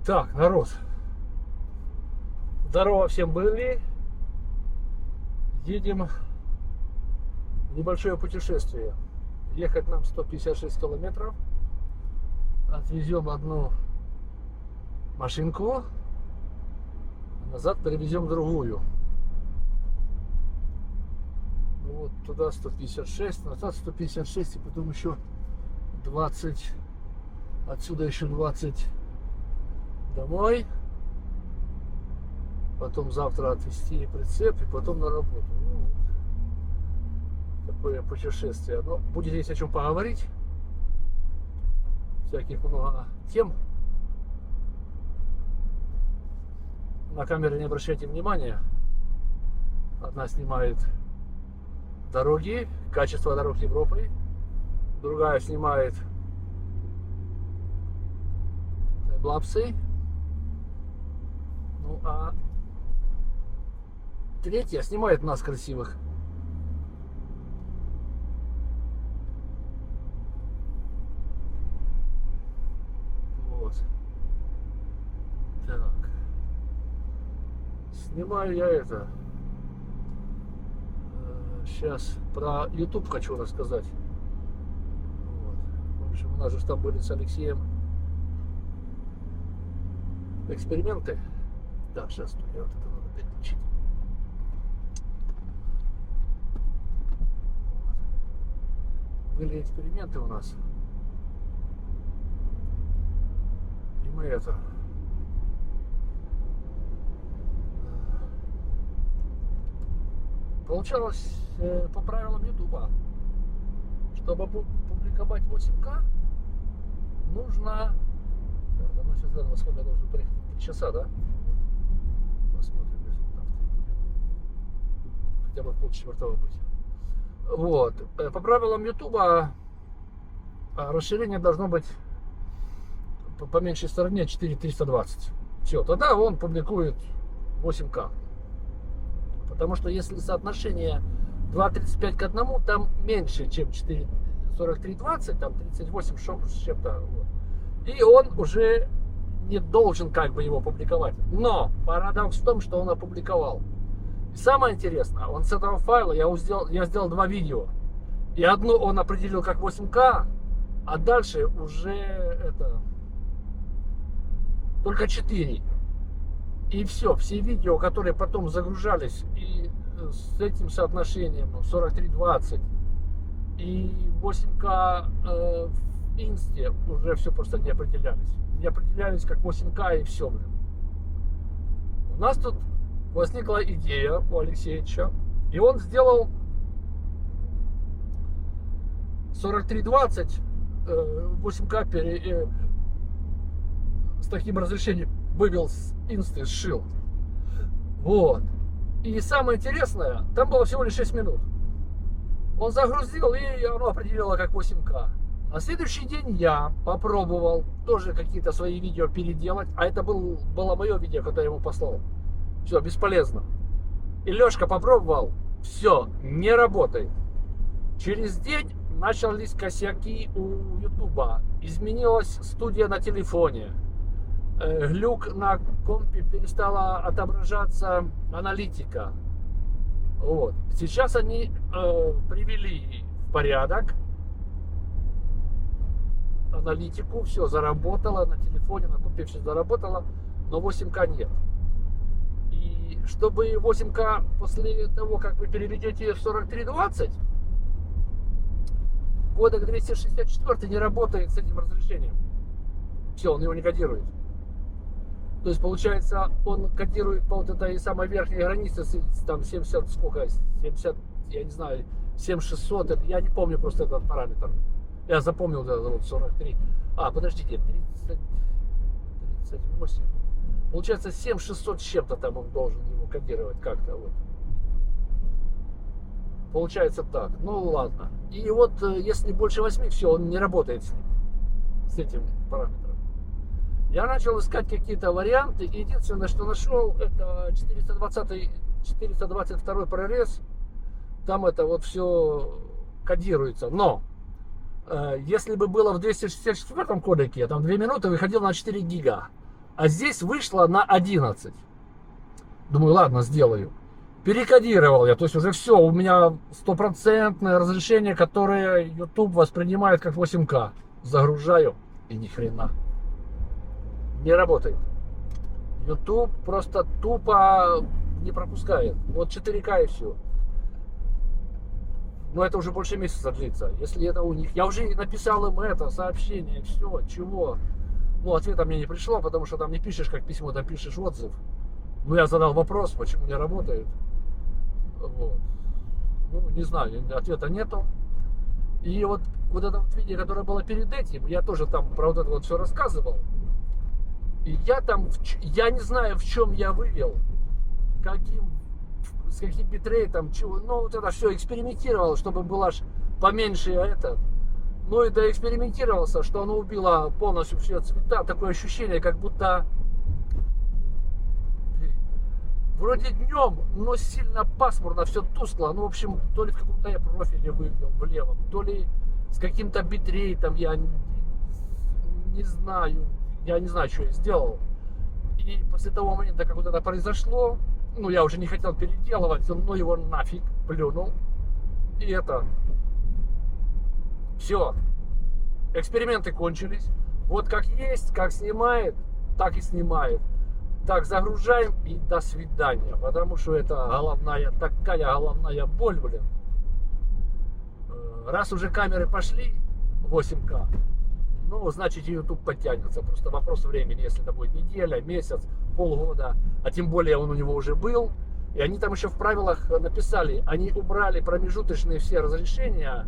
Так, народ. Здорово всем были. Едем в небольшое путешествие. Ехать нам 156 километров. Отвезем одну машинку, а назад перевезем другую. Ну вот туда 156, назад 156, и потом еще 20. Отсюда еще 20 домой. Потом завтра отвезти прицеп и потом на работу. Ну, вот. Такое путешествие. Но будет есть о чем поговорить. Всяких много тем. На камеры не обращайте внимания. Одна снимает дороги, качество дорог Европы. Другая снимает таймлапсы. Ну а третья снимает нас красивых. Вот. Так. Снимаю я это. Сейчас про YouTube хочу рассказать. Вот. В общем, у нас же там были с Алексеем эксперименты. Да, сейчас я вот это надо переключить. Были эксперименты у нас. И мы это... Получалось по правилам Ютуба. Чтобы публиковать 8К, нужно... Так, оно сейчас во сколько я должен приехать? 3 часа, да? Посмотрим, если там хотя бы в полчетвертого быть. Вот. По правилам Ютуба расширение должно быть по меньшей стороне 4320. Все, тогда он публикует 8К. Потому что если соотношение 2.35 к 1, там меньше, чем 43.20, там 38 с чем-то. Вот. И он уже не должен как бы его публиковать. Но парадокс в том, что он опубликовал. И самое интересное, он с этого файла, я сделал 2 видео. И одно он определил как 8К, а дальше уже это только 4. И все видео, которые потом загружались и с этим соотношением 43.20 и 8К в инсте уже все просто не определялись. Не определялись как 8К и все, блин. У нас тут возникла идея у Алексеевича, и он сделал 43.20 8К с таким разрешением вывел с инсты, сшил. Вот. И самое интересное, там было всего лишь 6 минут. Он загрузил, и оно определило как 8К. На следующий день я попробовал тоже какие-то свои видео переделать. А это было мое видео, которое я ему послал. Все, бесполезно. И Лешка попробовал. Все, не работает. Через день начались косяки у Ютуба. Изменилась студия на телефоне. Глюк на компе, перестала отображаться аналитика. Вот. Сейчас они привели в порядок аналитику, все заработало на телефоне, на компе все заработало, но 8К нет. И чтобы 8К после того, как вы переведете в 43.20, кодек 264 не работает с этим разрешением. Все, он его не кодирует. То есть, получается, он кодирует по вот этой самой верхней границе, там 70, сколько, 70, я не знаю, 7600, я не помню просто этот параметр. Я запомнил этот вот 43. Подождите, 38. Получается, 7600 с чем-то там он должен его кодировать как-то вот. Получается так. Ну ладно. И вот если больше 8, все, он не работает с ним, с этим параметром. Я начал искать какие-то варианты. И единственное, что нашел, это 422 прорез. Там это вот все кодируется. Но если бы было в 264 кодеке, там 2 минуты выходило на 4 гига. А здесь вышло на 11. Думаю, ладно, сделаю. Перекодировал я, то есть уже все, у меня стопроцентное разрешение, которое YouTube воспринимает как 8К. Загружаю, и ни хрена. Не работает. YouTube просто тупо не пропускает. Вот 4К и все. Но это уже больше месяца длится. Если это у них... Я уже написал им это сообщение, все, чего. Ну, ответа мне не пришло, потому что там не пишешь как письмо, там пишешь отзыв. Ну, я задал вопрос, почему не работает. Вот. Ну, не знаю, ответа нету. И вот это вот видео, которое было перед этим, я тоже там про вот это вот все рассказывал. И я там, я не знаю, в чем я вывел, с каким битрейтом, чего. Ну, вот это все экспериментировал, чтобы было поменьше это. Ну и доэкспериментировался, что оно убило полностью все цвета. Такое ощущение, как будто вроде днем, но сильно пасмурно, все тускло. Ну, в общем, то ли в каком-то я профиле вывел в левом, то ли с каким-то битрейтом, я не знаю. Я не знаю, что я сделал. И после того момента, как вот это произошло, ну, я уже не хотел переделывать, но его нафиг плюнул. И это... Все. Эксперименты кончились. Вот как есть, как снимает, так и снимает. Так, загружаем и до свидания. Потому что это такая головная боль, блин. Раз уже камеры пошли 8К, ну, значит, YouTube подтянется. Просто вопрос времени, если это будет неделя, месяц, полгода. А тем более он у него уже был. И они там еще в правилах написали, они убрали промежуточные все разрешения.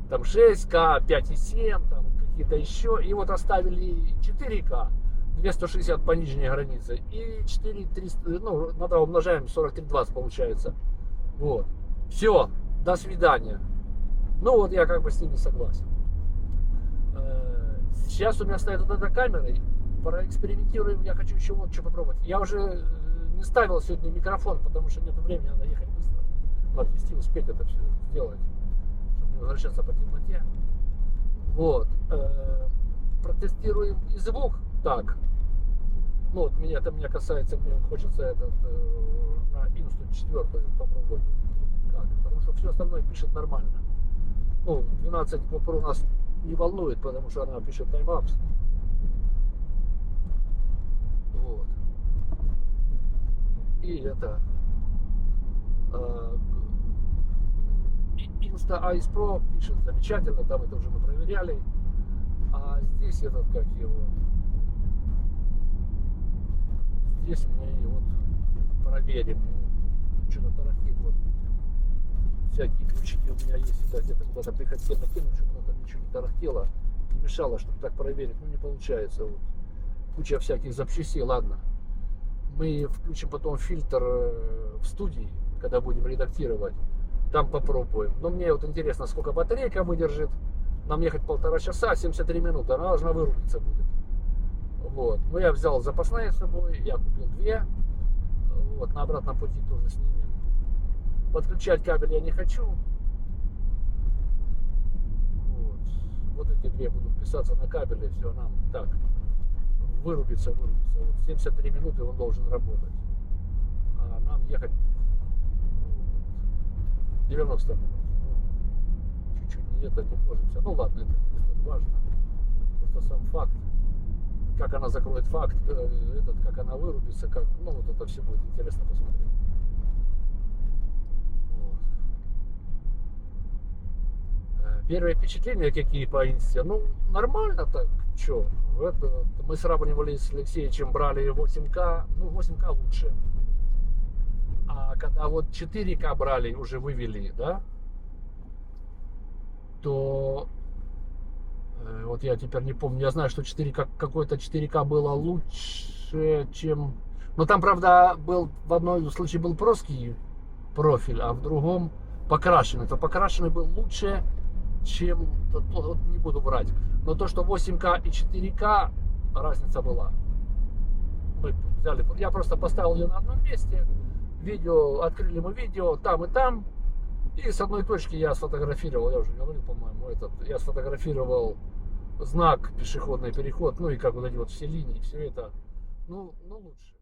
Там 6К, 5,7, там какие-то еще. И вот оставили 4К, 260 по нижней границе. И 4,300, ну, надо умножаем, 43,20 получается. Вот. Все, до свидания. Ну, вот я как бы с ними согласен. Сейчас у меня стоит вот эта камера, проэкспериментируем, я хочу еще вот что попробовать. Я уже не ставил сегодня микрофон, потому что нет времени, надо ехать быстро. Надо отвезти, успеть это все сделать, чтобы не возвращаться по темноте. Вот. Протестируем и звук. Так. Ну вот это меня касается, мне хочется этот на Insta 4 попробовать. Как? Потому что все остальное пишет нормально. Ну, 12 GoPro у нас не волнует, потому что она пишет таймлапс. Вот. И это Insta Ice Pro пишет замечательно, там это уже мы проверяли. А здесь этот, как его, здесь мы вот проверим. Что-то тарахтит, вот. Всякие ключики у меня есть, это где-то куда-то приходил накинуть, чтобы оно там ничего не тарахтело, не мешало, чтобы так проверить. Ну, не получается. Вот. Куча всяких запчастей, ладно. Мы включим потом фильтр в студии, когда будем редактировать. Там попробуем. Но мне вот интересно, сколько батарейка выдержит. Нам ехать 1,5 часа, 73 минуты. Она должна вырубиться будет. Вот. Ну, я взял запасные с собой, я купил 2. Вот, на обратном пути тоже снимем. Подключать кабель я не хочу. Вот эти 2 будут писаться на кабеле, все, нам так вырубится. Вот 73 минуты он должен работать. А нам ехать 90 минут. Чуть-чуть не вложимся. Ну ладно, это не столь важно. Просто сам факт. Как она закроет факт, как она вырубится, как, ну вот это все будет интересно посмотреть. Первые впечатления какие по инсте? Ну, нормально так, чё. Мы сравнивали с Алексеевичем, брали 8К, ну, 8К лучше. А когда вот 4К брали, уже вывели, да, то вот я теперь не помню, я знаю, что 4К, какой-то 4К было лучше, чем... Но там, правда, был в одном случае был плоский профиль, а в другом покрашенный. То покрашенный был лучше, чем... Вот не буду врать. Но то, что 8К и 4К, разница была. Мы взяли... Я просто поставил ее на одном месте. Видео, открыли мы видео там и там. И с одной точки я сфотографировал, я уже говорил, по-моему, я сфотографировал знак пешеходный переход, ну и как вот эти вот все линии, все это. Ну лучше.